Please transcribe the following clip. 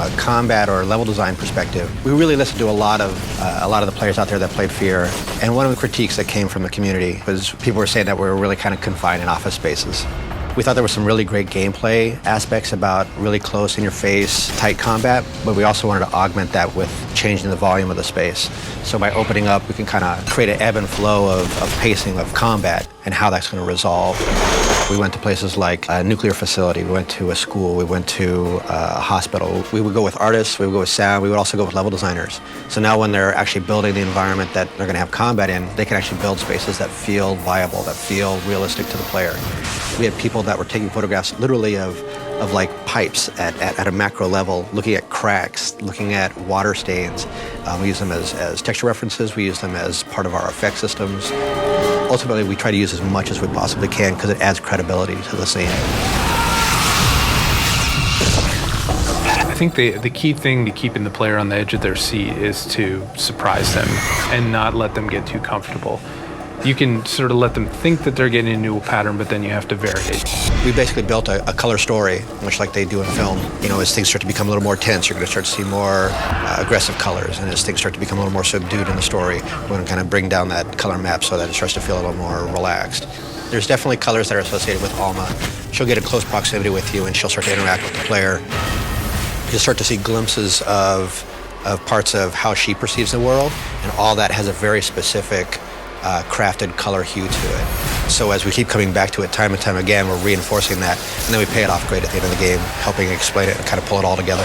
a combat or level design perspective, we really listened to a lot of the players out there that played F.E.A.R. And one of the critiques that came from the community was people were saying that we were really kind of confined in office spaces. We thought there were some really great gameplay aspects about really close, in-your-face, tight combat, but we also wanted to augment that with changing the volume of the space. So by opening up, we can kind of create an ebb and flow of pacing of combat and how that's going to resolve. We went to places like a nuclear facility, we went to a school, we went to a hospital. We would go with artists, we would go with sound, we would also go with level designers. So now when they're actually building the environment that they're going to have combat in, they can actually build spaces that feel viable, that feel realistic to the player. We had people that were taking photographs literally of like pipes at a macro level, looking at cracks, looking at water stains. We use them as texture references, we use them as part of our effect systems. Ultimately, we try to use as much as we possibly can because it adds credibility to the scene. I think the key thing to keeping the player on the edge of their seat is to surprise them and not let them get too comfortable. You can sort of let them think that they're getting into a pattern, but then you have to vary it. We basically built a color story, much like they do in film. You know, as things start to become a little more tense, you're going to start to see more aggressive colors. And as things start to become a little more subdued in the story, we're going to kind of bring down that color map so that it starts to feel a little more relaxed. There's definitely colors that are associated with Alma. She'll get in close proximity with you and she'll start to interact with the player. You'll start to see glimpses of parts of how she perceives the world, and all that has a very specific crafted color hue to it. So as we keep coming back to it time and time again, we're reinforcing that, and then we pay it off great at the end of the game, helping explain it and kind of pull it all together.